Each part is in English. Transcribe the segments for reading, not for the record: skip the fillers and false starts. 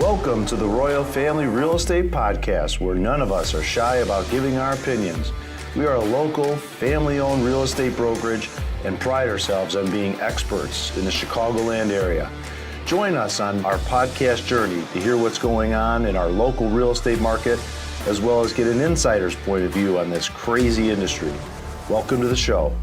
Welcome to the Royal Family Real Estate Podcast, where none of us are shy about giving our opinions. We are a local, family-owned real estate brokerage and pride ourselves on being experts in the Chicagoland area. Join us on our podcast journey to hear what's going on in our local real estate market, as well as get an insider's point of view on this crazy industry. Welcome to the show.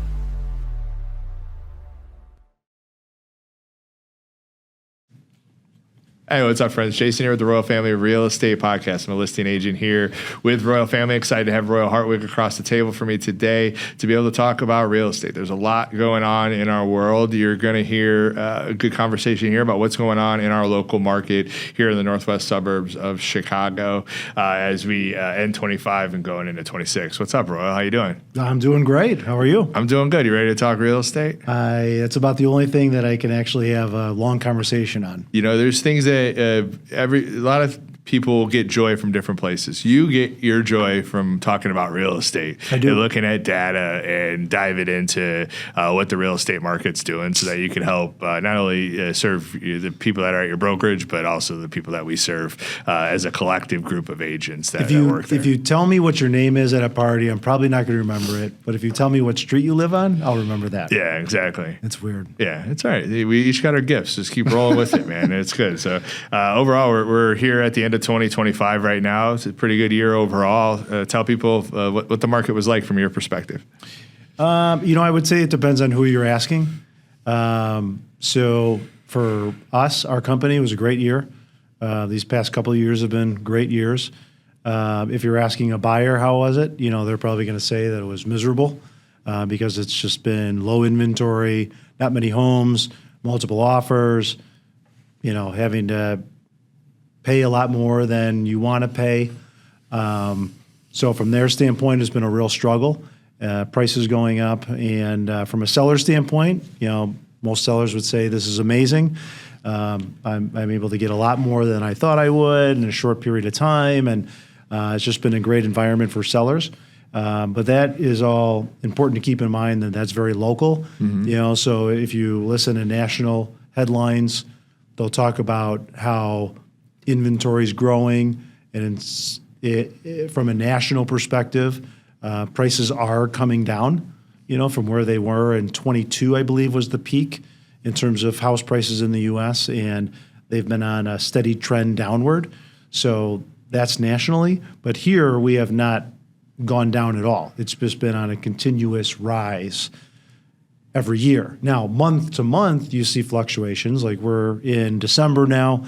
Hey, what's up, friends? Jason here with the Royal Family Real Estate Podcast. I'm a listing agent here with Royal Family. Excited to have Royal Hartwig across the table for me today to be able to talk about real estate. There's a lot going on in our world. You're going to hear a good conversation here about what's going on in our local market here in the northwest suburbs of Chicago as we end 25 and going into 26. What's up, Royal? How you doing? I'm doing great. How are you? I'm doing good. You ready to talk real estate? It's about the only thing that I can actually have a long conversation on. You know, there's things that a lot of people get joy from different places. You get your joy from talking about real estate. I do. And looking at data and diving into what the real estate market's doing so that you can help not only serve the people that are at your brokerage, but also the people that we serve as a collective group of agents that work there. If you tell me what your name is at a party, I'm probably not going to remember it. But if you tell me what street you live on, I'll remember that. Yeah, exactly. It's weird. Yeah, it's all right. We each got our gifts. Just keep rolling with it, man. It's good. So overall, we're here at the end of 2025 right now. It's a pretty good year overall. Tell people what the market was like from your perspective. I would say it depends on who you're asking. So for us, our company, it was a great year. These past couple of years have been great years. If you're asking a buyer, how was it? They're probably going to say that it was miserable because it's just been low inventory, not many homes, multiple offers, having to pay a lot more than you want to pay. So from their standpoint, it's been a real struggle. Prices going up. And from a seller standpoint, most sellers would say this is amazing. I'm able to get a lot more than I thought I would in a short period of time. And it's just been a great environment for sellers. But that is all important to keep in mind that that's very local. Mm-hmm. So if you listen to national headlines, they'll talk about how inventory is growing, and from a national perspective, prices are coming down, from where they were in 22, I believe, was the peak in terms of house prices in the U.S., and they've been on a steady trend downward. So that's nationally. But here, we have not gone down at all. It's just been on a continuous rise every year. Now, month to month, you see fluctuations. Like we're in December now,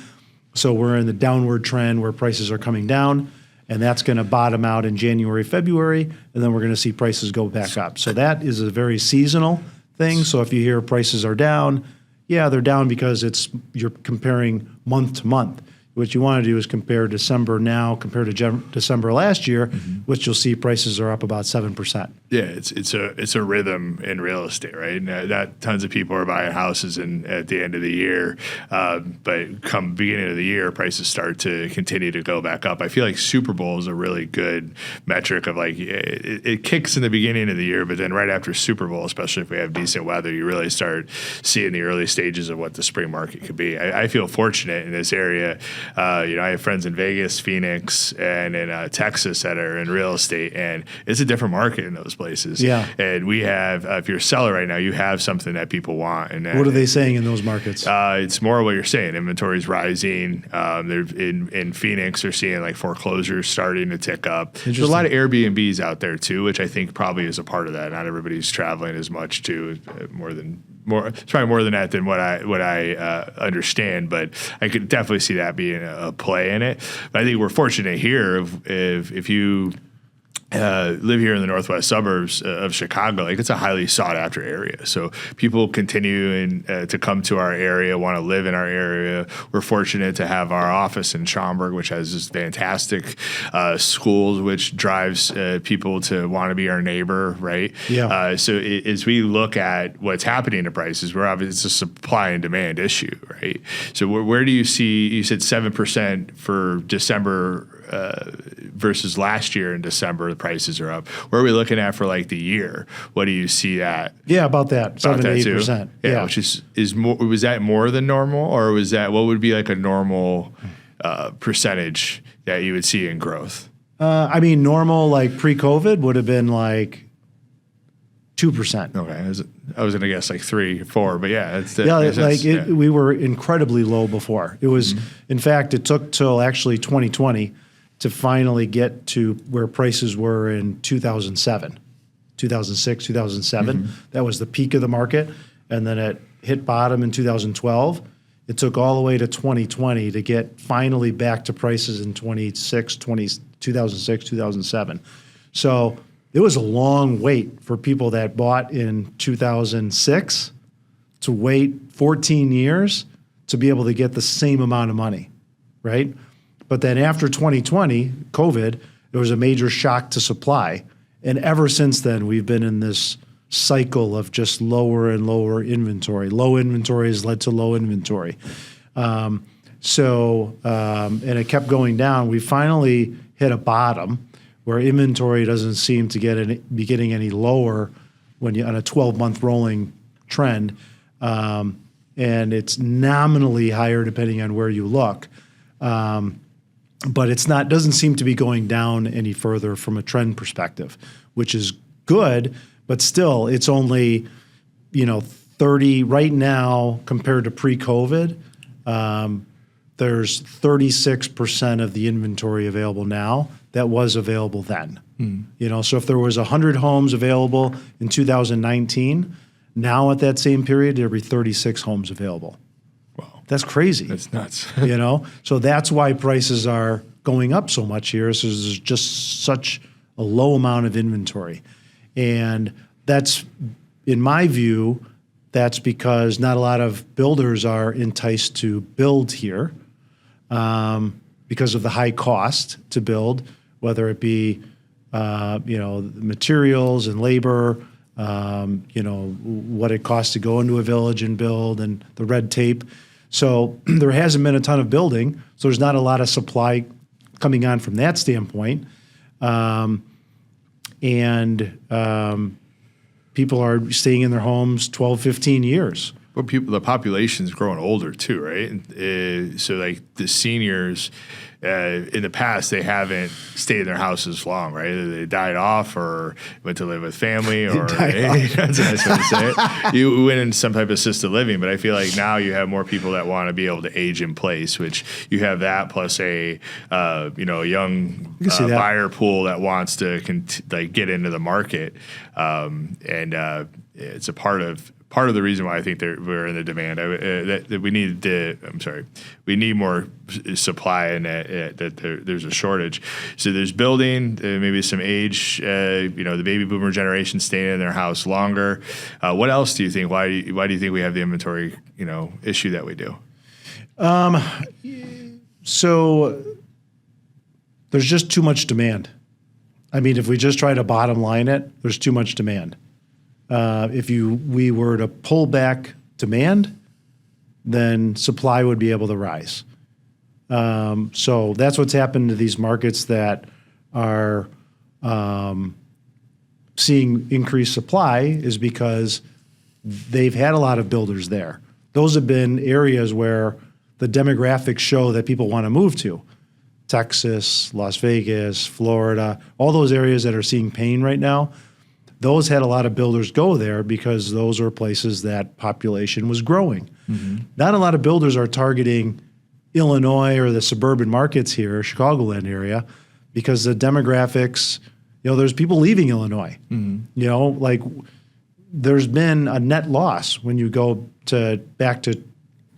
so we're in the downward trend where prices are coming down, and that's going to bottom out in January, February, and then we're going to see prices go back up. So that is a very seasonal thing. So if you hear prices are down, yeah, they're down because you're comparing month to month. What you want to do is compare December now compared to December last year, which you'll see prices are up about 7%. Yeah, it's a rhythm in real estate, right? Not tons of people are buying houses at the end of the year, but come beginning of the year, prices start to continue to go back up. I feel like Super Bowl is a really good metric of like it kicks in the beginning of the year, but then right after Super Bowl, especially if we have decent weather, you really start seeing the early stages of what the spring market could be. I feel fortunate in this area. I have friends in Vegas, Phoenix, and in Texas that are in real estate, and it's a different market in those places. Yeah. And we have, if you're a seller right now, you have something that people want. And what are they saying in those markets? It's more what you're saying. Inventory is rising. They're in Phoenix, they're seeing like foreclosures starting to tick up. There's a lot of Airbnbs out there too, which I think probably is a part of that. Not everybody's traveling as much too, it's probably more than that than what I understand, but I could definitely see that being a play in it. But I think we're fortunate here if you live here in the northwest suburbs of Chicago, like it's a highly sought after area. So people continue to come to our area, want to live in our area. We're fortunate to have our office in Schaumburg, which has this fantastic schools, which drives people to want to be our neighbor, right? Yeah. So as we look at what's happening to prices, it's a supply and demand issue, right? So where do you see, you said 7% for December versus last year in December, the prices are up. Where are we looking at for like the year? What do you see at? Yeah, about that, 7 to 8%. Yeah, which is more. Was that more than normal, or was that what would be like a normal percentage that you would see in growth? I mean, normal like pre-COVID would have been like 2%. Okay, I was going to guess like 3, 4, but yeah, we were incredibly low before. It was, in fact, it took till actually 2020 to finally get to where prices were in 2007, 2006, 2007. That was the peak of the market, and then it hit bottom in 2012. It took all the way to 2020 to get finally back to prices in 2006, 2007. So it was a long wait for people that bought in 2006 to wait 14 years to be able to get the same amount of money, right? But then after 2020, COVID, there was a major shock to supply. And ever since then, we've been in this cycle of just lower and lower inventory. Low inventory has led to low inventory. And it kept going down. We finally hit a bottom where inventory doesn't seem to be getting any lower when you on a 12-month rolling trend, and it's nominally higher depending on where you look, but it's not doesn't seem to be going down any further from a trend perspective, which is good, but still it's only 30 right now compared to pre-COVID. There's 36% of the inventory available now that was available then. So if there was 100 homes available in 2019, now at that same period, there'd be 36 homes available. Wow. That's crazy. That's nuts. So that's why prices are going up so much here. So there's just such a low amount of inventory. And that's, in my view, that's because not a lot of builders are enticed to build here because of the high cost to build, whether it be materials and labor, what it costs to go into a village and build, and the red tape. So there hasn't been a ton of building, so there's not a lot of supply coming on from that standpoint. People are staying in their homes 12, 15 years. But the population's growing older too, right? So like the seniors, in the past, they haven't stayed in their houses long, right? They died off or went to live with family, or that's a nice way to say it. You went into some type of assisted living, but I feel like now you have more people that want to be able to age in place, which you have that plus a young buyer pool that wants to get into the market, it's a part of the reason why I think we're in the demand that we need more supply, and that there's a shortage. So there's building, maybe some age, the baby boomer generation staying in their house longer. What else do you think? Why do you think we have the inventory issue that we do? So there's just too much demand. I mean, if we just try to bottom line it, there's too much demand. If we were to pull back demand, then supply would be able to rise. So that's what's happened to these markets that are seeing increased supply, is because they've had a lot of builders there. Those have been areas where the demographics show that people want to move to. Texas, Las Vegas, Florida, all those areas that are seeing pain right now, those had a lot of builders go there because those were places that population was growing. Not a lot of builders are targeting Illinois or the suburban markets here, Chicagoland area, because the demographics, there's people leaving Illinois. There's been a net loss when you go back to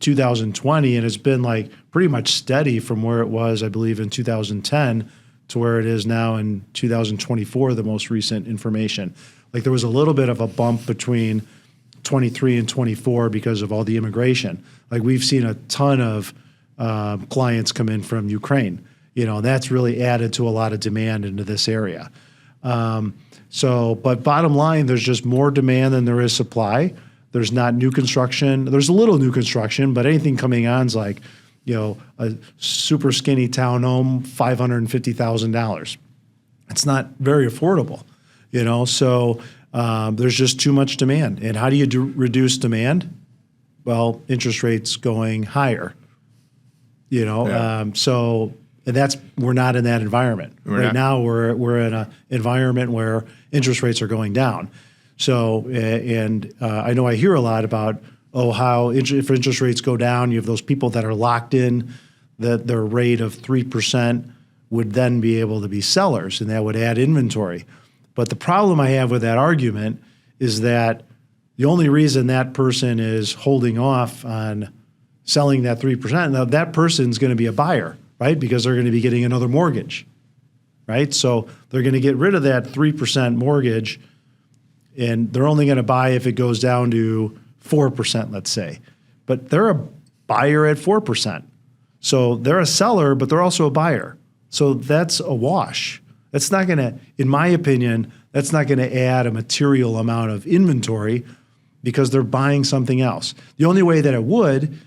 2020, and it's been pretty much steady from where it was, I believe, in 2010 to where it is now in 2024, the most recent information. There was a little bit of a bump between 23 and 24 because of all the immigration. We've seen a ton of clients come in from Ukraine. That's really added to a lot of demand into this area. But bottom line, there's just more demand than there is supply. There's not new construction. There's a little new construction, but anything coming on is a super skinny townhome, $550,000. It's not very affordable, So there's just too much demand. And how do you reduce demand? Well, interest rates going higher. You know, Yeah. so we're not in that environment right now. We're in an environment where interest rates are going down. So, I know I hear a lot about how if interest rates go down, you have those people that are locked in that their rate of 3% would then be able to be sellers, and that would add inventory. But the problem I have with that argument is that the only reason that person is holding off on selling that 3%, now that person's going to be a buyer, right? Because they're going to be getting another mortgage, right? So they're going to get rid of that 3% mortgage, and they're only going to buy if it goes down to 4%, let's say. But they're a buyer at 4%. So they're a seller, but they're also a buyer. So that's a wash. That's not going to, in my opinion, that's not going to add a material amount of inventory because they're buying something else. The only way that it would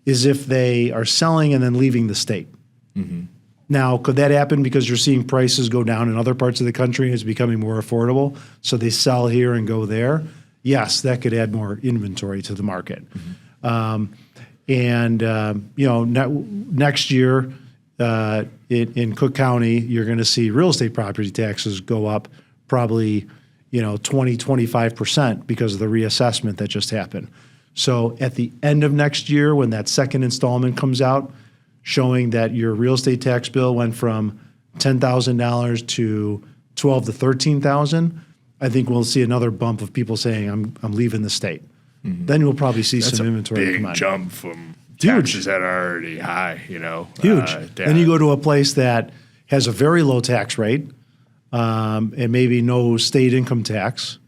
is if they are selling and then leaving the state. Mm-hmm. Now, could that happen because you're seeing prices go down in other parts of the country and it's becoming more affordable, so they sell here and go there? Yes, that could add more inventory to the market. Mm-hmm. Next year in Cook County, you're going to see real estate property taxes go up probably 20-25% because of the reassessment that just happened. So at the end of next year, when that second installment comes out, showing that your real estate tax bill went from $10,000 to $12,000 to $13,000, I think we'll see another bump of people saying, "I'm leaving the state." Mm-hmm. Then we'll probably see some inventory come on. Big jump from taxes that are already high. Huge. Then you go to a place that has a very low tax rate and maybe no state income tax.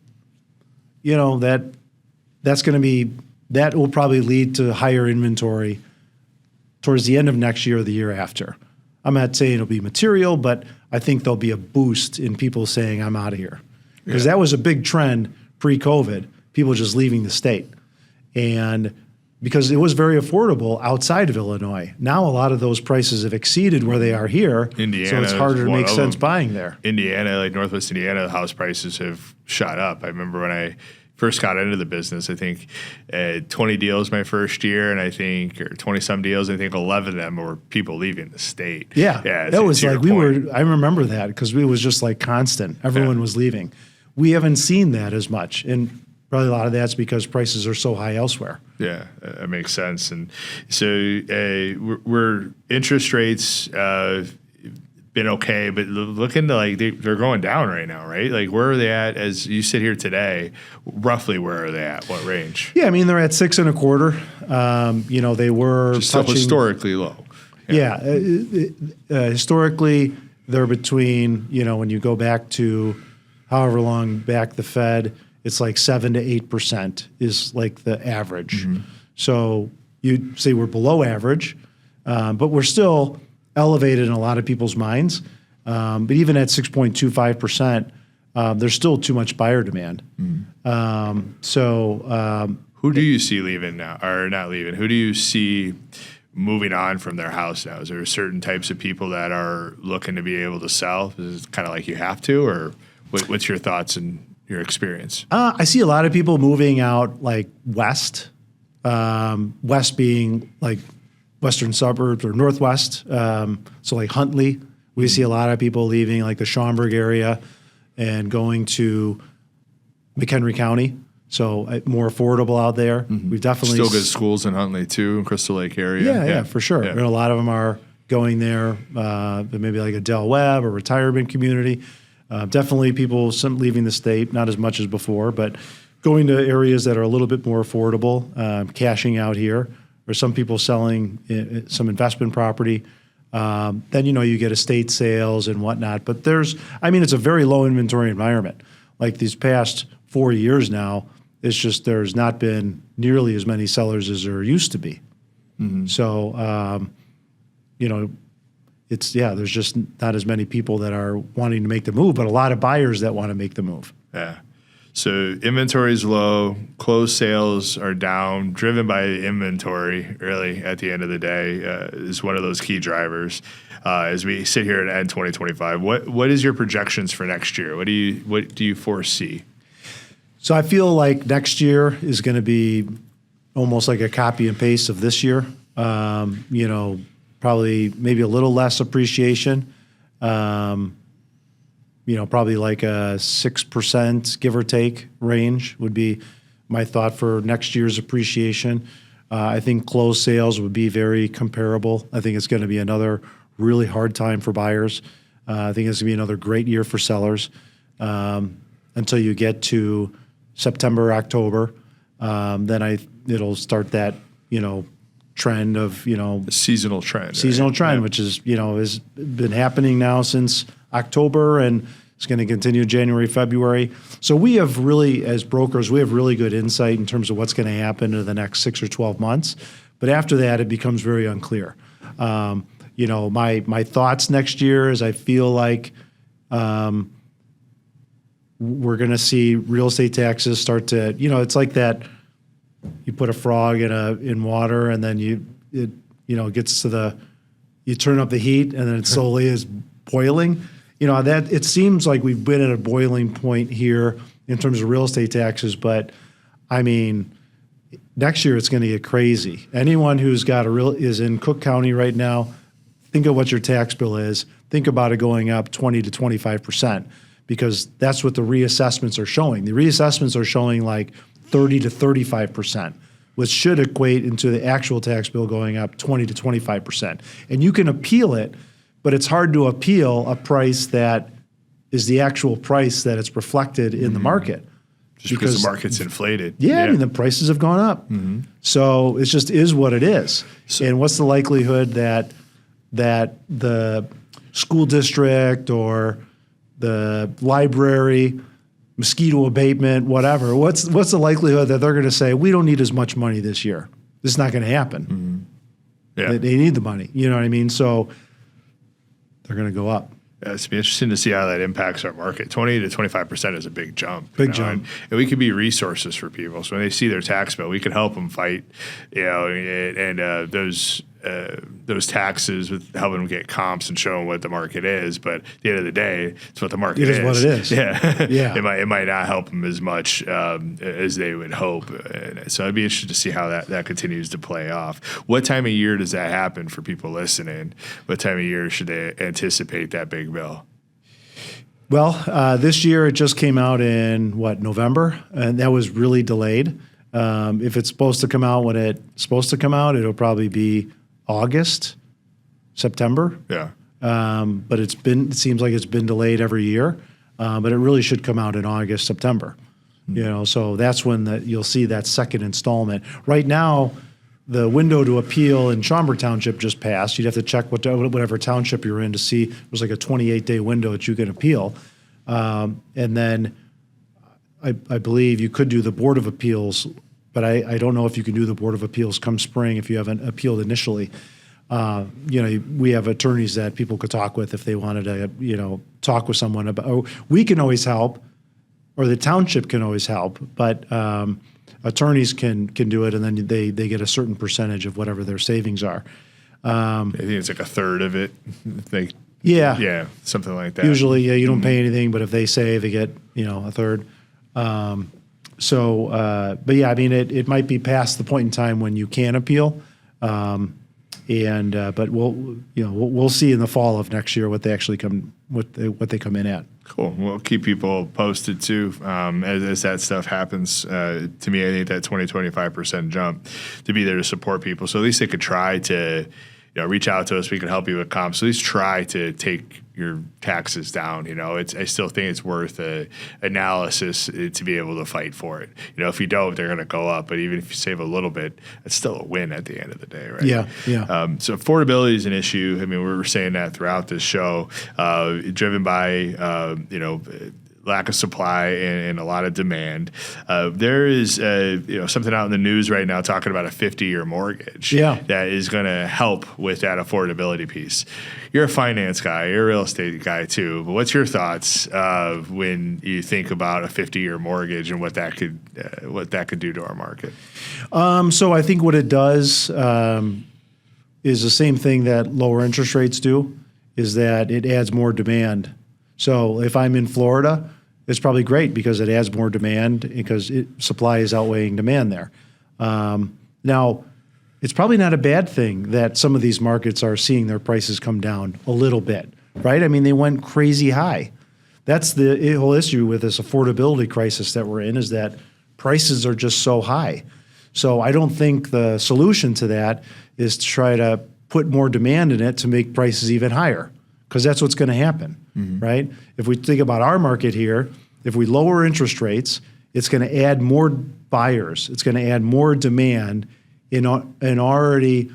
That's going to be, that will probably lead to higher inventory towards the end of next year or the year after. I'm not saying it'll be material, but I think there'll be a boost in people saying, "I'm out of here." Because that was a big trend pre-COVID, people just leaving the state. And because it was very affordable outside of Illinois. Now a lot of those prices have exceeded where they are here. Indiana, so it's harder to make sense buying there. Indiana, like Northwest Indiana, the house prices have shot up. I remember when I first got into the business, I think 20 deals my first year, and or 20-some deals, I think 11 of them were people leaving the state. Yeah, that was like I remember that because it was just like constant. Everyone was leaving. We haven't seen that as much, and probably a lot of that's because prices are so high elsewhere. Yeah, that makes sense. And so we're interest rates been okay, but looking to they're going down right now, right? Like where are they at as you sit here today? Roughly where are they at? What range? Yeah, I mean they're at 6.25. They were just still historically low. Yeah, historically they're between when you go back to however long back the Fed, it's like 7 to 8% is like the average. Mm-hmm. So you'd say we're below average, but we're still elevated in a lot of people's minds. But even at 6.25%, there's still too much buyer demand. Mm-hmm. Who do you see leaving now, or not leaving? Who do you see moving on from their house now? Is there certain types of people that are looking to be able to sell? Is it kind of like you have to, or what's your thoughts and your experience? I see a lot of people moving out like west, west being like western suburbs or northwest. So like Huntley, we see a lot of people leaving like the Schaumburg area and going to McHenry County. So more affordable out there. Mm-hmm. We've definitely still good schools in Huntley too, in Crystal Lake area. Yeah, for sure. Yeah. And a lot of them are going there, maybe like a Del Webb or retirement community. Definitely people leaving the state, not as much as before, but going to areas that are a little bit more affordable, cashing out here, or some people selling some investment property. Then, you get estate sales and whatnot. But it's a very low inventory environment. Like these past 4 years now, it's just there's not been nearly as many sellers as there used to be. Mm-hmm. So, there's just not as many people that are wanting to make the move, but a lot of buyers that want to make the move. Yeah. So inventory is low, closed sales are down, driven by inventory, really, at the end of the day, is one of those key drivers. As we sit here at end 2025, what is your projections for next year? What do you foresee? So I feel like next year is going to be almost like a copy and paste of this year. probably maybe a little less appreciation. Probably like a 6%, give or take, range would be my thought for next year's appreciation. I think closed sales would be very comparable. I think it's going to be another really hard time for buyers. I think it's going to be another great year for sellers until you get to September, October. Then it'll start that, trend of, seasonal trend. Seasonal right? trend, which is, has been happening now since October, and it's going to continue January, February. So we have really, as brokers, we have really good insight in terms of what's going to happen in the next 6 or 12 months. But after that, it becomes very unclear. My thoughts next year is I feel like we're going to see real estate taxes start to, it's like that. You put a frog in water, and then it gets to you turn up the heat, and then it slowly is boiling. That it seems like we've been at a boiling point here in terms of real estate taxes. But I mean, next year it's going to get crazy. Anyone who's got is in Cook County right now, think of what your tax bill is. Think about it going up 20 to 25%, because that's what the reassessments are showing. The reassessments are showing like 30 to 35%, which should equate into the actual tax bill going up 20 to 25%. And you can appeal it, but it's hard to appeal a price that is the actual price that it's reflected in the market. Just because the market's inflated. Yeah, I mean, the prices have gone up. So it just is what it is. And what's the likelihood that the school district or the library, mosquito abatement, whatever, what's the likelihood that they're going to say, we don't need as much money this year? This is not going to happen. Yeah. They need the money. You know what I mean? So they're going to go up. Yeah, it's be interesting to see how that impacts our market. 20 to 25% is a big jump. Big jump. And we could be resources for people. So when they see their tax bill, we can help them fight, and those taxes with helping them get comps and showing what the market is. But at the end of the day, it's what the market is. It is what it is. Yeah. Yeah. It might not help them as much as they would hope. And so I'd be interested to see how that continues to play off. What time of year does that happen for people listening? What time of year should they anticipate that big bill? Well, this year it just came out in, November? And that was really delayed. If it's supposed to come out when it's supposed to come out, it'll probably be August, September. Yeah. But it seems like it's been delayed every year. But it really should come out in August, September. So that's when you'll see that second installment. Right now, the window to appeal in Schaumburg Township just passed. You'd have to check whatever township you're in to see. It was like a 28-day window that you can appeal. And then I believe you could do the Board of Appeals, but I don't know if you can do the Board of Appeals come spring if you haven't appealed initially. We have attorneys that people could talk with if they wanted to, talk with someone about. We can always help, or the township can always help, but attorneys can do it, and then they get a certain percentage of whatever their savings are. I think it's like a third of it. Yeah, something like that. Usually, you don't pay anything, but if they save, they get a third. But yeah, I mean, it might be past the point in time when you can appeal, but we'll see in the fall of next year what they actually what they come in at. Cool. We'll keep people posted too as that stuff happens. To me, I think that 20-25% jump to be there to support people. So at least they could try to reach out to us. We can help you with comps. So at least try to take your taxes down. I still think it's worth analysis to be able to fight for it. If you don't, they're going to go up. But even if you save a little bit, it's still a win at the end of the day, right? Yeah. So affordability is an issue. I mean, we're saying that throughout this show, driven by lack of supply and a lot of demand. There is something out in the news right now talking about a 50-year mortgage that is going to help with that affordability piece. You're a finance guy, you're a real estate guy too, but what's your thoughts when you think about a 50-year mortgage and what that could do to our market? So I think what it does is the same thing that lower interest rates do, is that it adds more demand. So if I'm in Florida, it's probably great because it adds more demand because supply is outweighing demand there. Now, it's probably not a bad thing that some of these markets are seeing their prices come down a little bit, right? I mean, they went crazy high. That's the whole issue with this affordability crisis that we're in, is that prices are just so high. So I don't think the solution to that is to try to put more demand in it to make prices even higher, because that's what's going to happen, right? If we think about our market here, if we lower interest rates, it's going to add more buyers. It's going to add more demand in an already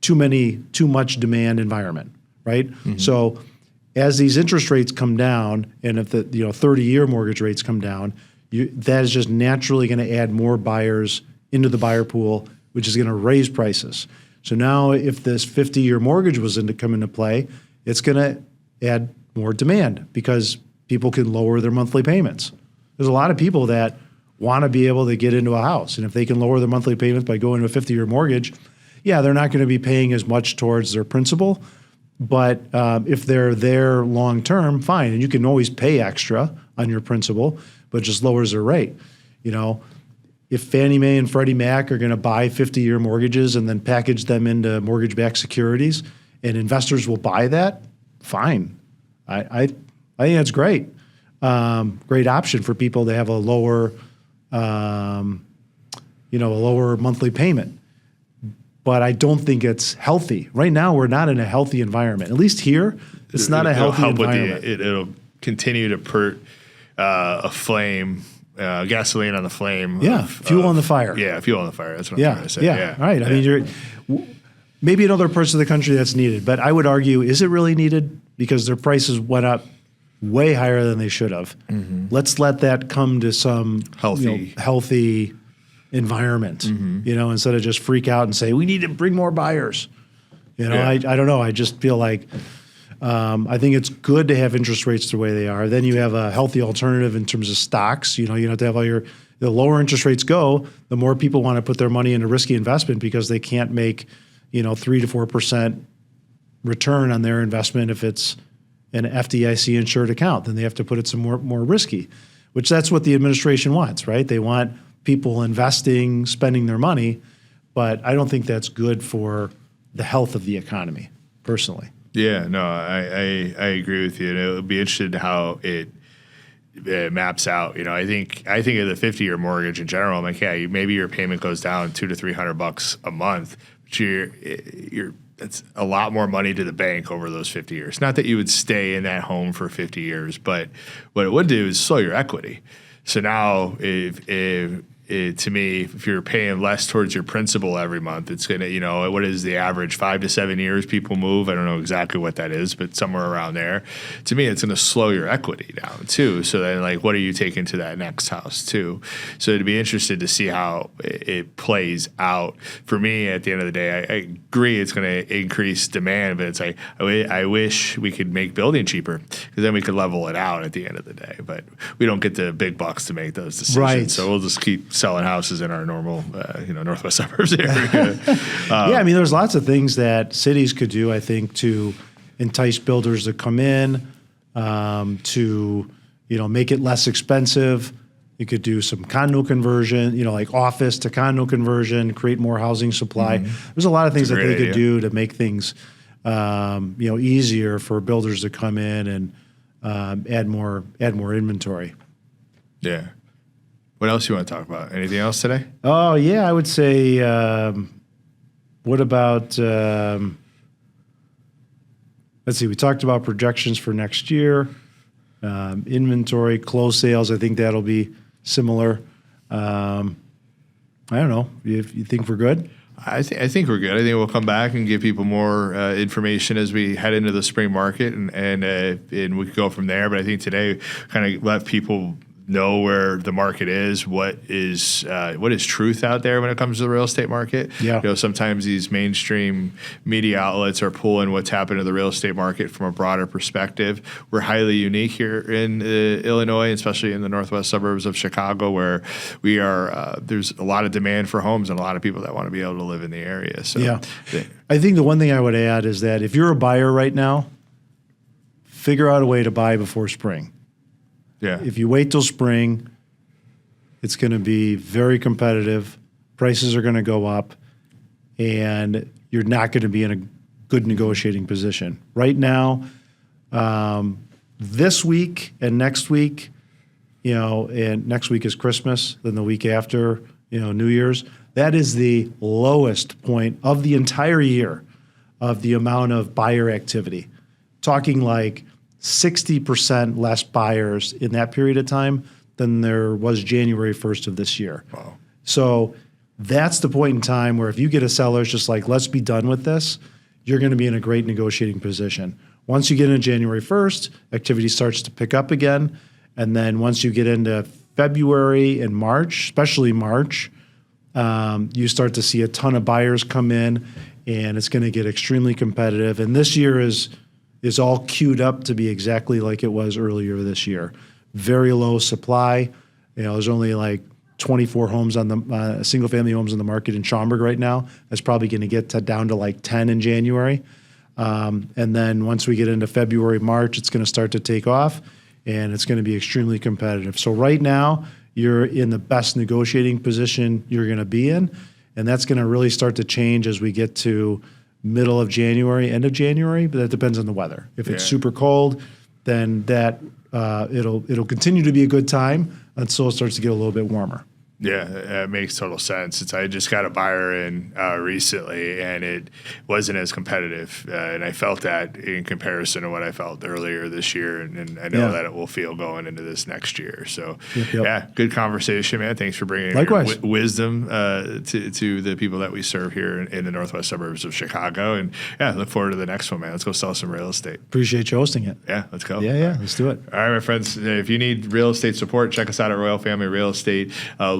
too much demand environment, right? So as these interest rates come down, and if the 30-year mortgage rates come down, that is just naturally going to add more buyers into the buyer pool, which is going to raise prices. So now if this 50-year mortgage was to come into play, it's going to add more demand because people can lower their monthly payments. There's a lot of people that want to be able to get into a house. And if they can lower their monthly payments by going to a 50-year mortgage, yeah, they're not going to be paying as much towards their principal. But if they're there long term, fine. And you can always pay extra on your principal, but it just lowers their rate. If Fannie Mae and Freddie Mac are going to buy 50-year mortgages and then package them into mortgage-backed securities, and investors will buy that, fine. I think that's great. Great option for people to have a lower, a lower monthly payment. But I don't think it's healthy. Right now, we're not in a healthy environment. At least here, it's not a healthy environment. It'll continue to put a flame. Gasoline on the flame. Yeah, fuel on the fire. Yeah, fuel on the fire. That's what I'm trying to say. Yeah, right. I mean, maybe in other parts of the country that's needed, but I would argue, is it really needed? Because their prices went up way higher than they should have. Let's let that come to some healthy environment, instead of just freak out and say, we need to bring more buyers. I don't know. I just feel like I think it's good to have interest rates the way they are. Then you have a healthy alternative in terms of stocks. You don't have to have the lower interest rates go, the more people want to put their money into risky investment because they can't make, 3 to 4% return on their investment if it's an FDIC insured account. Then they have to put it some more risky, which that's what the administration wants, right? They want people investing, spending their money, but I don't think that's good for the health of the economy, personally. Yeah, no, I agree with you. And it'll be interesting how it maps out. I think of the 50-year mortgage in general. I'm like, yeah, maybe your payment goes down $200 to $300 a month, but that's a lot more money to the bank over those 50 years. Not that you would stay in that home for 50 years, but what it would do is slow your equity. So now, to me, if you're paying less towards your principal every month, it's going to, what is the average 5 to 7 years people move? I don't know exactly what that is, but somewhere around there. To me, it's going to slow your equity down too. So then, what are you taking to that next house too? So to be interested to see how it plays out. For me, at the end of the day, I agree it's going to increase demand, but it's like, I wish we could make building cheaper because then we could level it out at the end of the day. But we don't get the big bucks to make those decisions. Right. So we'll just keep selling houses in our normal, northwest suburbs area. I mean, there's lots of things that cities could do, I think, to entice builders to come in, to make it less expensive. You could do some condo conversion, like office to condo conversion, create more housing supply. There's a lot of things that they could do to make things, easier for builders to come in and add more inventory. Yeah. What else you want to talk about? Anything else today? Oh, yeah, I would say, what about, let's see, we talked about projections for next year, inventory, closed sales. I think that'll be similar. I don't know. If you think we're good? I think we're good. I think we'll come back and give people more information as we head into the spring market, and we could go from there. But I think today kind of let people know where the market is, what is truth out there when it comes to the real estate market. Yeah. Sometimes these mainstream media outlets are pulling what's happened to the real estate market from a broader perspective. We're highly unique here in Illinois, especially in the northwest suburbs of Chicago, where we are. There's a lot of demand for homes and a lot of people that want to be able to live in the area. So yeah, I think the one thing I would add is that if you're a buyer right now, figure out a way to buy before spring. Yeah. If you wait till spring, it's going to be very competitive. Prices are going to go up. and you're not going to be in a good negotiating position. Right now, this week and next week, and next week is Christmas, then the week after, New Year's, that is the lowest point of the entire year of the amount of buyer activity. Talking like 60% less buyers in that period of time than there was January 1st of this year. Wow. So that's the point in time where if you get a seller it's just like, let's be done with this, you're going to be in a great negotiating position. Once you get into January 1st, activity starts to pick up again. And then once you get into February and March, especially March, you start to see a ton of buyers come in, and it's going to get extremely competitive. And this year is all queued up to be exactly like it was earlier this year. Very low supply. There's only like 24 homes on the single-family homes in the market in Schaumburg right now. That's probably going to get down to like 10 in January. And then once we get into February, March, it's going to start to take off, and it's going to be extremely competitive. So right now, you're in the best negotiating position you're going to be in, and that's going to really start to change as we get to middle of January, end of January, but that depends on the weather. If it's super cold, then that it'll continue to be a good time until it starts to get a little bit warmer. Yeah, it makes total sense. I just got a buyer in recently, and it wasn't as competitive, and I felt that in comparison to what I felt earlier this year, and I know that it will feel going into this next year. So, yeah, good conversation, man. Thanks for bringing your wisdom to the people that we serve here in the northwest suburbs of Chicago, and look forward to the next one, man. Let's go sell some real estate. Appreciate you hosting it. Yeah, let's go. Yeah, let's do it. All right, my friends, if you need real estate support, check us out at Royal Family Real Estate.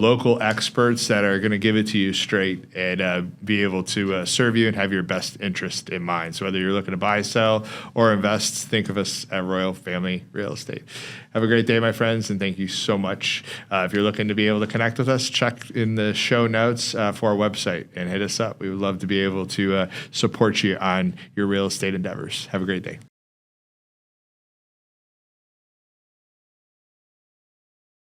Local experts that are going to give it to you straight and be able to serve you and have your best interest in mind. So whether you're looking to buy, sell, or invest, think of us at Royal Family Real Estate. Have a great day, my friends, and thank you so much. If you're looking to be able to connect with us, check in the show notes for our website and hit us up. We would love to be able to support you on your real estate endeavors. Have a great day.